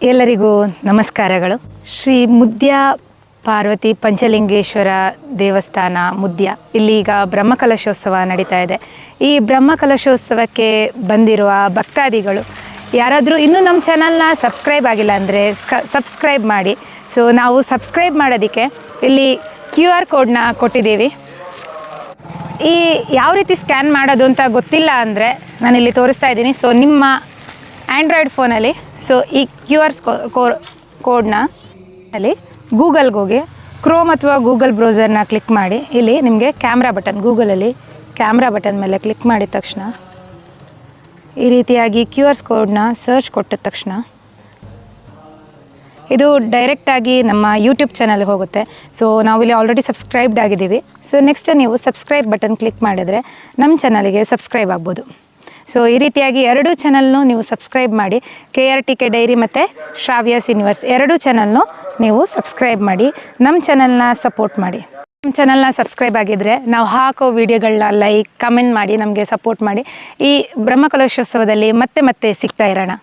ಎಲ್ಲರಿಗೂ ನಮಸ್ಕಾರಗಳು. ಶ್ರೀ ಮುದ್ಯ ಪಾರ್ವತಿ ಪಂಚಲಿಂಗೇಶ್ವರ ದೇವಸ್ಥಾನ ಮುದ್ಯ ಇಲ್ಲೀಗ ಬ್ರಹ್ಮಕಲಶೋತ್ಸವ ನಡೀತಾ ಇದೆ. ಈ ಬ್ರಹ್ಮಕಲಶೋತ್ಸವಕ್ಕೆ ಬಂದಿರುವ ಭಕ್ತಾದಿಗಳು ಯಾರಾದರೂ ಇನ್ನೂ ನಮ್ಮ ಚಾನಲ್ನ ಸಬ್ಸ್ಕ್ರೈಬ್ ಆಗಿಲ್ಲ ಅಂದರೆ ಸಬ್ಸ್ಕ್ರೈಬ್ ಮಾಡಿ. ಸೊ ನಾವು ಸಬ್ಸ್ಕ್ರೈಬ್ ಮಾಡೋದಕ್ಕೆ ಇಲ್ಲಿ QR ಕೋಡ್ನ ಕೊಟ್ಟಿದ್ದೀವಿ. ಈ ಯಾವ ರೀತಿ ಸ್ಕ್ಯಾನ್ ಮಾಡೋದು ಅಂತ ಗೊತ್ತಿಲ್ಲ ಅಂದರೆ ನಾನಿಲ್ಲಿ ತೋರಿಸ್ತಾ ಇದ್ದೀನಿ. ಸೊ ನಿಮ್ಮ ಆ್ಯಂಡ್ರಾಯ್ಡ್ ಫೋನಲ್ಲಿ ಈ QR ಕೋಡ್ನ ಅಲ್ಲಿ ಗೂಗಲ್ಗೆ ಹೋಗಿ ಕ್ರೋಮ್ ಅಥವಾ ಗೂಗಲ್ ಬ್ರೌಸರ್ನ ಕ್ಲಿಕ್ ಮಾಡಿ ಇಲ್ಲಿ ನಿಮಗೆ ಕ್ಯಾಮ್ರಾ ಬಟನ್, ಗೂಗಲಲ್ಲಿ ಕ್ಯಾಮ್ರಾ ಬಟನ್ ಮೇಲೆ ಕ್ಲಿಕ್ ಮಾಡಿದ ತಕ್ಷಣ ಈ ರೀತಿಯಾಗಿ QR ಕೋಡ್ನ ಸರ್ಚ್ ಕೊಟ್ಟಿದ ತಕ್ಷಣ ಇದು ಡೈರೆಕ್ಟಾಗಿ ನಮ್ಮ ಯೂಟ್ಯೂಬ್ ಚಾನಲ್ಗೆ ಹೋಗುತ್ತೆ. ಸೊ ನಾವಿಲ್ಲಿ ಆಲ್ರೆಡಿ ಸಬ್ಸ್ಕ್ರೈಬ್ಡ್ ಆಗಿದ್ದೀವಿ. ಸೊ ನೆಕ್ಸ್ಟ್ ನೀವು ಸಬ್ಸ್ಕ್ರೈಬ್ ಬಟನ್ ಕ್ಲಿಕ್ ಮಾಡಿದರೆ ನಮ್ಮ ಚಾನಲ್ಗೆ ಸಬ್ಸ್ಕ್ರೈಬ್ ಆಗ್ಬೋದು. ಸೊ ಈ ರೀತಿಯಾಗಿ ಎರಡೂ ಚಾನಲ್ನು ನೀವು ಸಬ್ಸ್ಕ್ರೈಬ್ ಮಾಡಿ. KRTK ಡೈರಿ ಮತ್ತು ಶ್ರಾವ್ಯಾಸ್ ಯೂನಿವರ್ಸ್ ಎರಡೂ ಚಾನಲ್ನು ನೀವು ಸಬ್ಸ್ಕ್ರೈಬ್ ಮಾಡಿ, ನಮ್ಮ ಚಾನಲ್ನ ಸಪೋರ್ಟ್ ಮಾಡಿ. ನಮ್ಮ ಚಾನಲ್ನ ಸಬ್ಸ್ಕ್ರೈಬ್ ಆಗಿದ್ದರೆ ನಾವು ಹಾಕೋ ವಿಡಿಯೋಗಳನ್ನ ಲೈಕ್, ಕಮೆಂಟ್ ಮಾಡಿ ನಮಗೆ ಸಪೋರ್ಟ್ ಮಾಡಿ. ಈ ಬ್ರಹ್ಮಕಲಶೋತ್ಸವದಲ್ಲಿ ಮತ್ತೆ ಸಿಗ್ತಾ ಇರೋಣ.